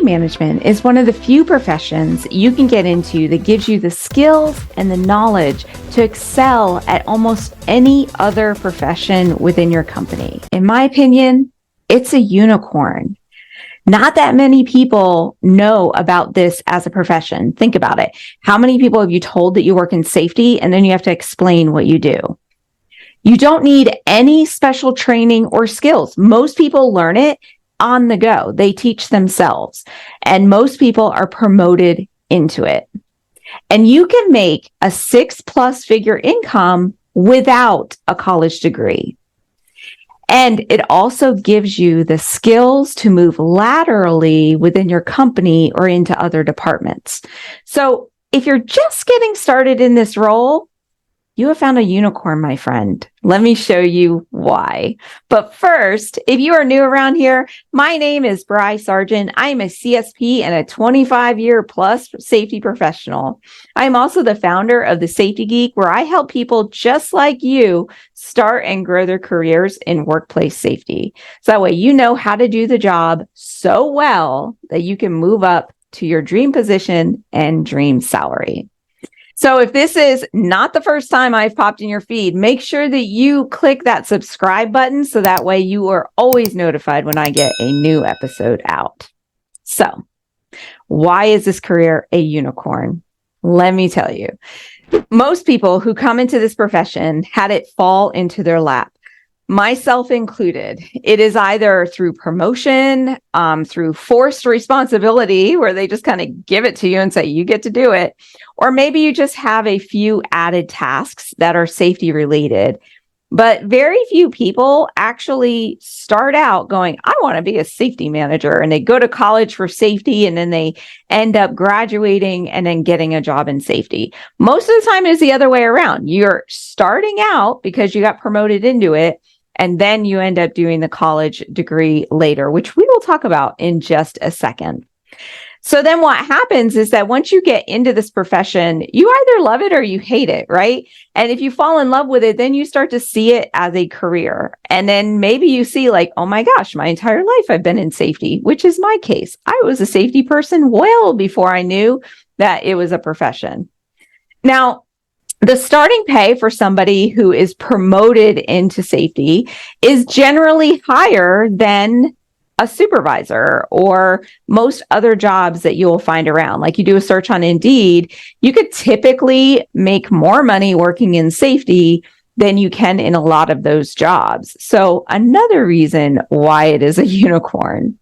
safety management is one of the few professions you can get into that gives you the skills and the knowledge to excel at almost any other profession within your company. In my opinion, it's a unicorn. Not that many people know about this as a profession. Think about it. How many people have you told that you work in safety and then you have to explain what you do? You don't need any special training or skills. Most people learn it on the go. They teach themselves, and most people are promoted into it. And you can make a 6+ figure income without a college degree. And it also gives you the skills to move laterally within your company or into other departments. So if you're just getting started in this role, you have found a unicorn, my friend. Let me show you why. But first, if you are new around here, my name is Bri Sargent. I am a CSP and a 25-year plus safety professional. I am also the founder of the Safety Geek, where I help people just like you start and grow their careers in workplace safety. So that way you know how to do the job so well that you can move up to your dream position and dream salary. So if this is not the first time I've popped in your feed, make sure that you click that subscribe button so that way you are always notified when I get a new episode out. So why is this career a unicorn? Let me tell you. Most people who come into this profession had it fall into their lap, myself included. It is either through promotion, through forced responsibility, where they just kind of give it to you and say, you get to do it. Or maybe you just have a few added tasks that are safety related. But very few people actually start out going, I want to be a safety manager. And they go to college for safety and then they end up graduating and then getting a job in safety. Most of the time it's the other way around. You're starting out because you got promoted into it, and then you end up doing the college degree later, which we will talk about in just a second. So then what happens is that once you get into this profession, you either love it or you hate it, right? And if you fall in love with it, then you start to see it as a career. And then maybe you see like, oh my gosh, my entire life I've been in safety, which is my case. I was a safety person well before I knew that it was a profession. Now, the starting pay for somebody who is promoted into safety is generally higher than a supervisor or most other jobs that you will find around. Like you do a search on Indeed, you could typically make more money working in safety than you can in a lot of those jobs. So another reason why it is a unicorn.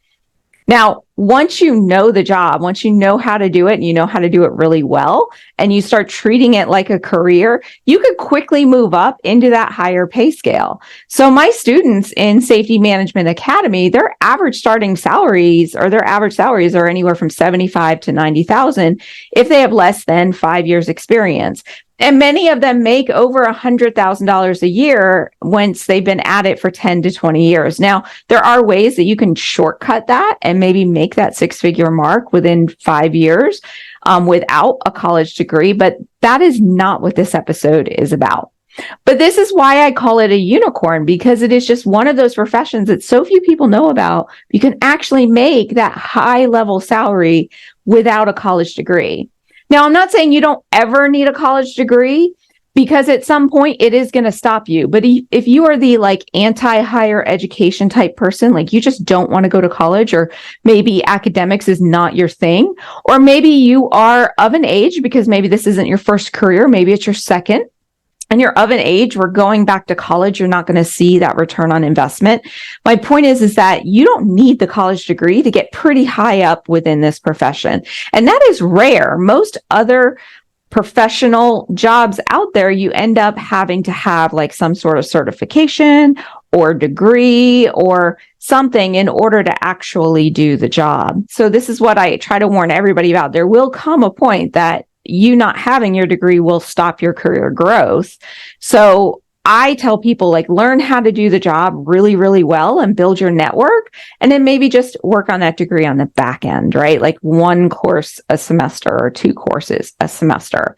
Now, once you know the job, once you know how to do it and you know how to do it really well, and you start treating it like a career, you could quickly move up into that higher pay scale. So my students in Safety Management Academy, their average salaries are anywhere from 75 to 90,000 if they have less than 5 years experience. And many of them make over $100,000 a year once they've been at it for 10 to 20 years. Now, there are ways that you can shortcut that and maybe make that 6-figure mark within 5 years without a college degree, but that is not what this episode is about. But this is why I call it a unicorn, because it is just one of those professions that so few people know about. You can actually make that high level salary without a college degree. Now, I'm not saying you don't ever need a college degree, because at some point it is going to stop you. But if you are the anti-higher education type person, like you just don't want to go to college, or maybe academics is not your thing, or maybe you are of an age, because maybe this isn't your first career, maybe it's your second, and you're of an age where going back to college, you're not going to see that return on investment. My point is that you don't need the college degree to get pretty high up within this profession. And that is rare. Most other professional jobs out there, you end up having to have some sort of certification or degree or something in order to actually do the job. So this is what I try to warn everybody about. There will come a point that you not having your degree will stop your career growth. So I tell people learn how to do the job really, really well and build your network, and then maybe just work on that degree on the back end, right? Like 1 course a semester or 2 courses a semester.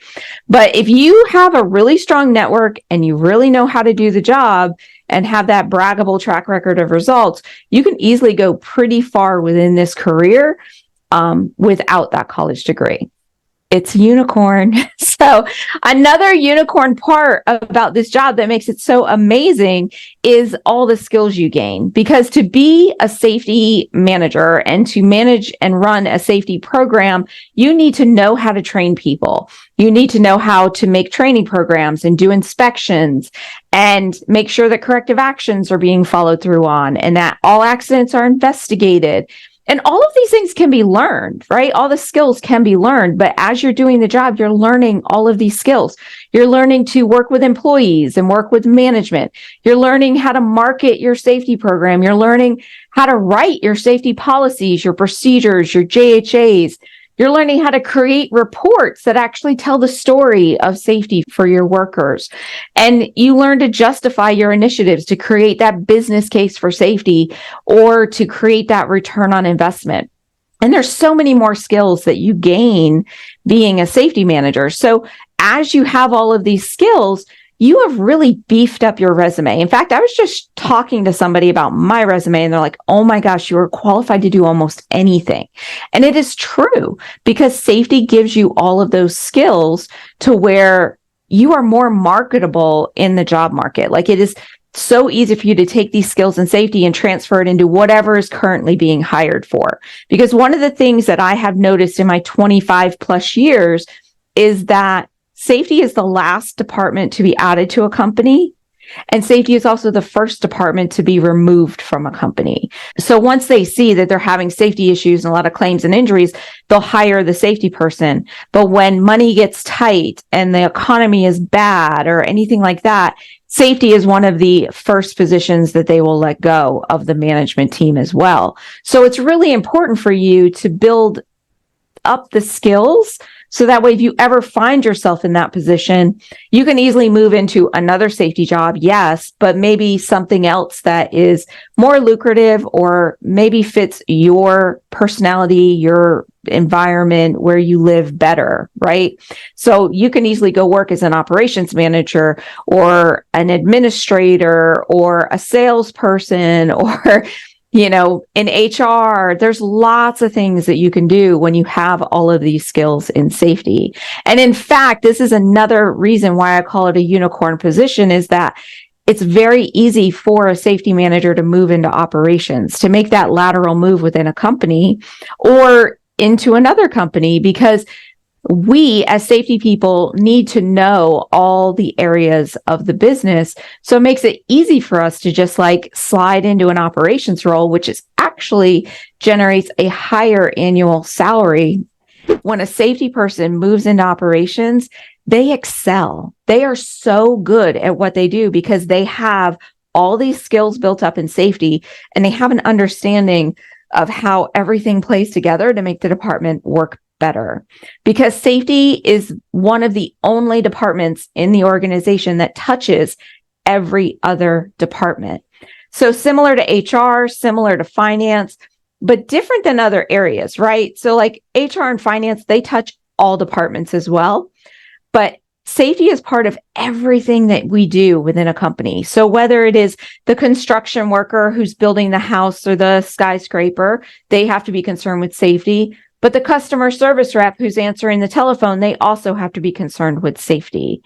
But if you have a really strong network and you really know how to do the job and have that braggable track record of results, you can easily go pretty far within this career without that college degree. It's unicorn. So another unicorn part about this job that makes it so amazing is all the skills you gain. Because to be a safety manager and to manage and run a safety program, you need to know how to train people. You need to know how to make training programs and do inspections and make sure that corrective actions are being followed through on and that all accidents are investigated. And all of these things can be learned, right? All the skills can be learned, but as you're doing the job, you're learning all of these skills. You're learning to work with employees and work with management. You're learning how to market your safety program. You're learning how to write your safety policies, your procedures, your JHAs. You're learning how to create reports that actually tell the story of safety for your workers. And you learn to justify your initiatives to create that business case for safety or to create that return on investment. And there's so many more skills that you gain being a safety manager. So as you have all of these skills, you have really beefed up your resume. In fact, I was just talking to somebody about my resume and they're like, oh my gosh, you are qualified to do almost anything. And it is true because safety gives you all of those skills to where you are more marketable in the job market. Like it is so easy for you to take these skills in safety and transfer it into whatever is currently being hired for. Because one of the things that I have noticed in my 25 plus years is that safety is the last department to be added to a company, and safety is also the first department to be removed from a company. So once they see that they're having safety issues and a lot of claims and injuries, they'll hire the safety person. But when money gets tight and the economy is bad or anything like that, safety is one of the first positions that they will let go of the management team as well. So it's really important for you to build up the skills so that way, if you ever find yourself in that position, you can easily move into another safety job, yes, but maybe something else that is more lucrative or maybe fits your personality, your environment where you live better, right? So you can easily go work as an operations manager or an administrator or a salesperson or in HR, there's lots of things that you can do when you have all of these skills in safety. And in fact, this is another reason why I call it a unicorn position is that it's very easy for a safety manager to move into operations, to make that lateral move within a company or into another company because we as safety people need to know all the areas of the business. So it makes it easy for us to just like slide into an operations role, which is actually generates a higher annual salary. When a safety person moves into operations, they excel. They are so good at what they do because they have all these skills built up in safety and they have an understanding of how everything plays together to make the department work better, because safety is one of the only departments in the organization that touches every other department. So similar to HR, similar to finance, but different than other areas, right? So like HR and finance, they touch all departments as well, but safety is part of everything that we do within a company. So whether it is the construction worker who's building the house or the skyscraper, they have to be concerned with safety. But the customer service rep who's answering the telephone, they also have to be concerned with safety.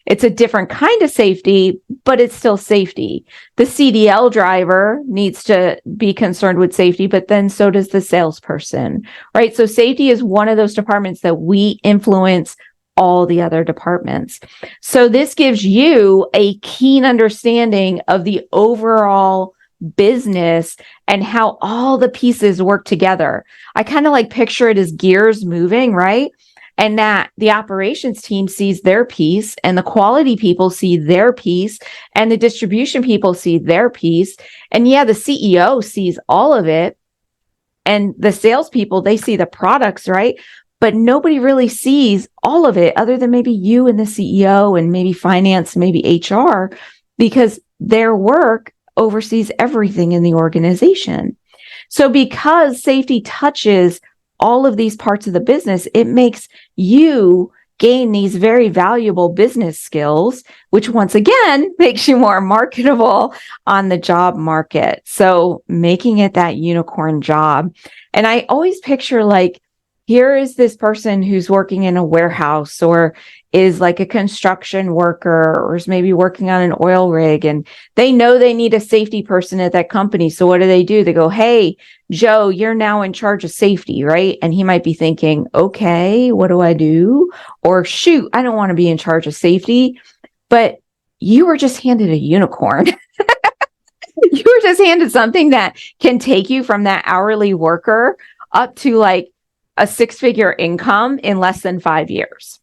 It's a different kind of safety, but it's still safety. The CDL driver needs to be concerned with safety, but then so does the salesperson, right? So safety is one of those departments that we influence all the other departments. So this gives you a keen understanding of the overall business and how all the pieces work together. I kind of like picture it as gears moving, right? And that the operations team sees their piece and the quality people see their piece and the distribution people see their piece. And yeah, the CEO sees all of it and the salespeople, they see the products, right? But nobody really sees all of it other than maybe you and the CEO and maybe finance, maybe HR, because their work oversees everything in the organization. So because safety touches all of these parts of the business, it makes you gain these very valuable business skills, which once again makes you more marketable on the job market. So making it that unicorn job. And I always picture like, here is this person who's working in a warehouse or is like a construction worker or is maybe working on an oil rig, and they know they need a safety person at that company. So what do? They go, hey, Joe, you're now in charge of safety, right? And he might be thinking, okay, what do I do? Or shoot, I don't want to be in charge of safety. But you were just handed a unicorn. You were just handed something that can take you from that hourly worker up to like a 6-figure income in less than 5 years.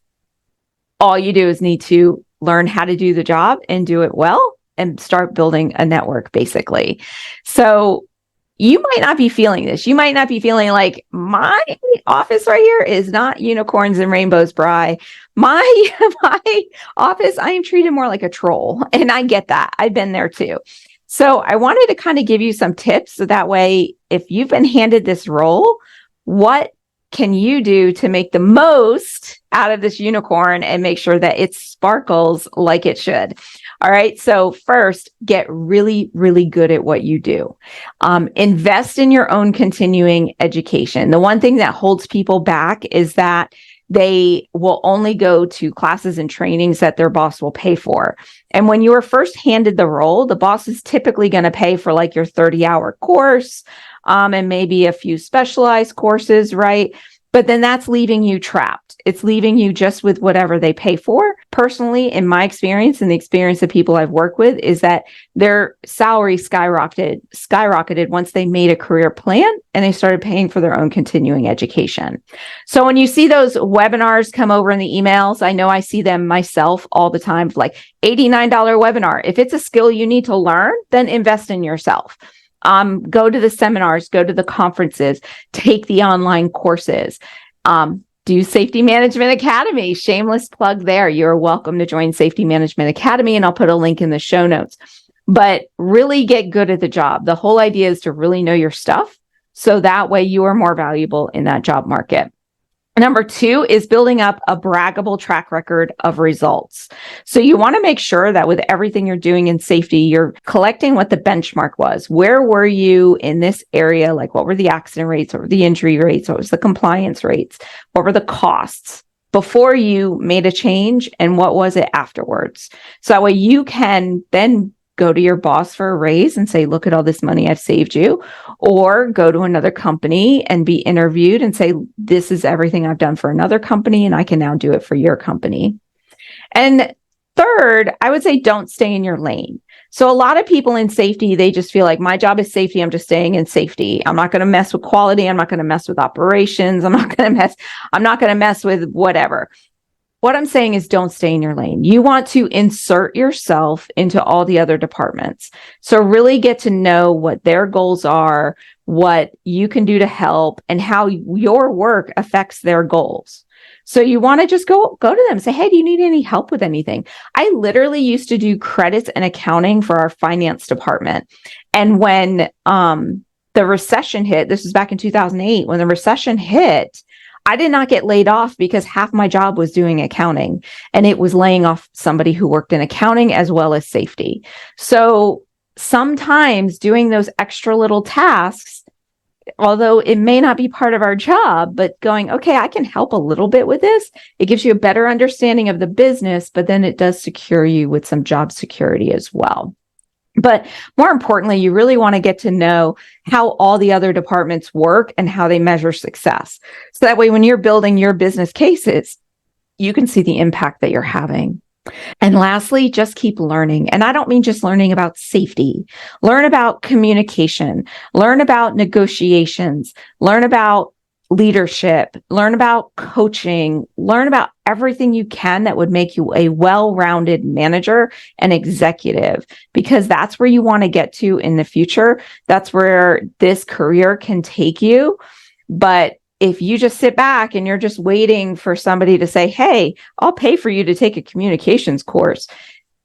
All you do is need to learn how to do the job and do it well and start building a network, basically. So you might not be feeling this. You might not be feeling like, my office right here is not unicorns and rainbows, Bri. My office, I am treated more like a troll. And I get that. I've been there too. So I wanted to kind of give you some tips so that way, if you've been handed this role, what can you do to make the most out of this unicorn and make sure that it sparkles like it should? All right. So first, get really, really good at what you do. Invest in your own continuing education. The one thing that holds people back is that they will only go to classes and trainings that their boss will pay for. And when you are first handed the role, the boss is typically going to pay for like your 30-hour course, and maybe a few specialized courses, right? But then that's leaving you trapped. It's leaving you just with whatever they pay for. Personally, in my experience and the experience of people I've worked with, is that their salary skyrocketed once they made a career plan and they started paying for their own continuing education. So when you see those webinars come over in the emails, I know I see them myself all the time, like $89 webinar. If it's a skill you need to learn, then invest in yourself. Go to the seminars, go to the conferences, take the online courses, do Safety Management Academy. Shameless plug there. You're welcome to join Safety Management Academy, and I'll put a link in the show notes. But really get good at the job. The whole idea is to really know your stuff, so that way you are more valuable in that job market. Number 2 is building up a braggable track record of results. So you want to make sure that with everything you're doing in safety, you're collecting what the benchmark was. Where were you in this area? Like, what were the accident rates? What were the injury rates? What was the compliance rates? What were the costs before you made a change? And what was it afterwards? So that way you can then go to your boss for a raise and say, look at all this money I've saved you, or go to another company and be interviewed and say, this is everything I've done for another company and I can now do it for your company. And third, I would say don't stay in your lane. So a lot of people in safety, they just feel like, my job is safety. I'm just staying in safety. I'm not going to mess with quality. I'm not going to mess with operations. I'm not going to mess with whatever. What I'm saying is, don't stay in your lane. You want to insert yourself into all the other departments. So really get to know what their goals are, what you can do to help, and how your work affects their goals. So you want to just go to them and say, hey, do you need any help with anything? I literally used to do credits and accounting for our finance department. And when the recession hit, this was back in 2008, when the recession hit, I did not get laid off because half my job was doing accounting, and it was laying off somebody who worked in accounting as well as safety. So sometimes doing those extra little tasks, although it may not be part of our job, but going, okay, I can help a little bit with this. It gives you a better understanding of the business, but then it does secure you with some job security as well. But more importantly, you really want to get to know how all the other departments work and how they measure success. So that way, when you're building your business cases, you can see the impact that you're having. And lastly, just keep learning. And I don't mean just learning about safety. Learn about communication, learn about negotiations, learn about leadership, learn about coaching, learn about everything you can that would make you a well-rounded manager and executive, because that's where you want to get to in the future. That's where this career can take you. But if you just sit back and you're just waiting for somebody to say, hey, I'll pay for you to take a communications course,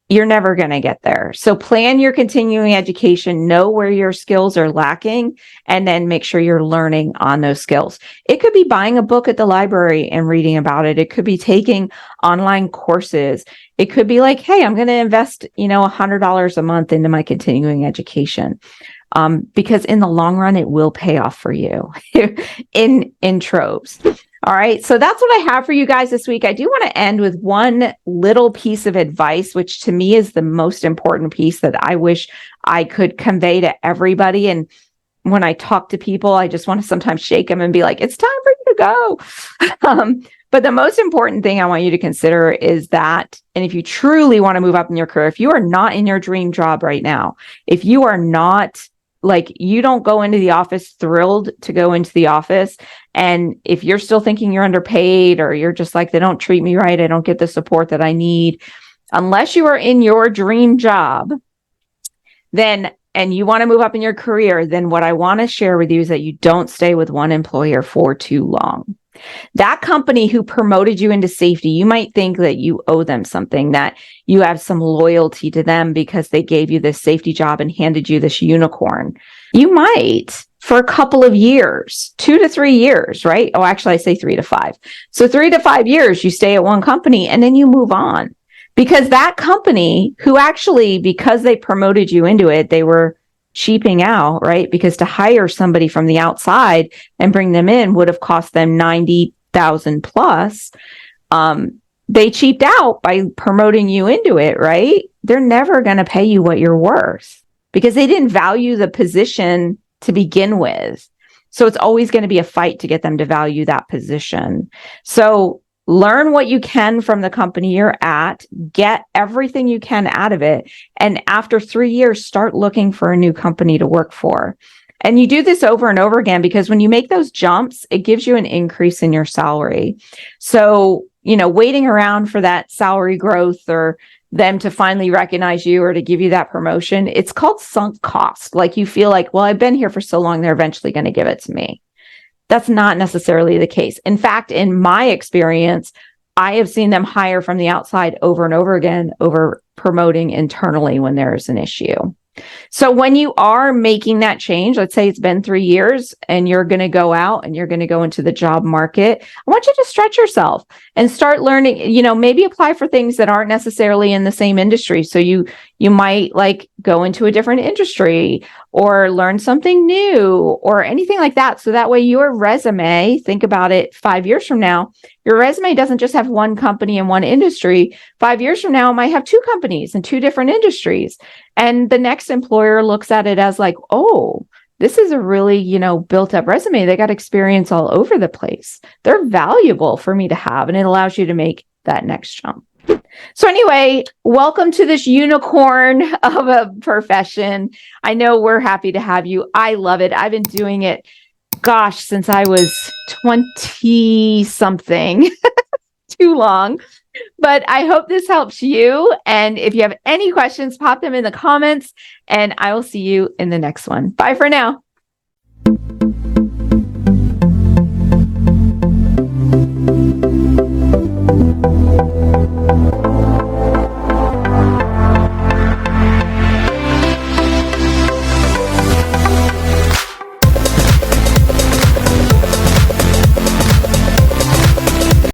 you're never going to get there. So plan your continuing education, know where your skills are lacking, and then make sure you're learning on those skills. It could be buying a book at the library and reading about it. It could be taking online courses. It could be like, hey, I'm going to invest, $100 a month into my continuing education. Because in the long run, it will pay off for you in troves. All right. So that's what I have for you guys this week. I do want to end with one little piece of advice, which to me is the most important piece that I wish I could convey to everybody. And when I talk to people, I just want to sometimes shake them and be like, it's time for you to go. But the most important thing I want you to consider is that, and if you truly want to move up in your career, if you are not in your dream job right now, if you are not you don't go into the office thrilled to go into the office. And if you're still thinking you're underpaid, or you're just like, they don't treat me right, I don't get the support that I need, unless you are in your dream job, then, and you want to move up in your career, then what I want to share with you is that you don't stay with one employer for too long. That company who promoted you into safety, you might think that you owe them something, that you have some loyalty to them because they gave you this safety job and handed you this unicorn. You might for a couple of years, 2 to 3 years, right? Oh, actually, I say 3 to 5. So 3 to 5 years, you stay at one company and then you move on, because that company who actually, because they promoted you into it, they were cheaping out, right? Because to hire somebody from the outside and bring them in would have cost them 90,000 plus. They cheaped out by promoting you into it, right? They're never going to pay you what you're worth because they didn't value the position to begin with. So it's always going to be a fight to get them to value that position. So learn what you can from the company you're at, get everything you can out of it. And after 3 years, start looking for a new company to work for. And you do this over and over again, because when you make those jumps, it gives you an increase in your salary. So, waiting around for that salary growth or them to finally recognize you or to give you that promotion, it's called sunk cost. Like you feel like, well, I've been here for so long, they're eventually going to give it to me. That's not necessarily the case. In fact, in my experience, I have seen them hire from the outside over and over again over promoting internally when there is an issue. So when you are making that change, let's say it's been 3 years and you're going to go out and you're going to go into the job market, I want you to stretch yourself and start learning, maybe apply for things that aren't necessarily in the same industry. So you might go into a different industry or learn something new or anything like that. So that way your resume, think about it 5 years from now, your resume doesn't just have one company in one industry. 5 years from now, it might have 2 companies in 2 different industries. And the next employer looks at it as like, oh, this is a really, built up resume. They got experience all over the place. They're valuable for me to have. And it allows you to make that next jump. So anyway, welcome to this unicorn of a profession. I know we're happy to have you. I love it. I've been doing it, since I was 20 something, too long. But I hope this helps you. And if you have any questions, pop them in the comments and I will see you in the next one. Bye for now.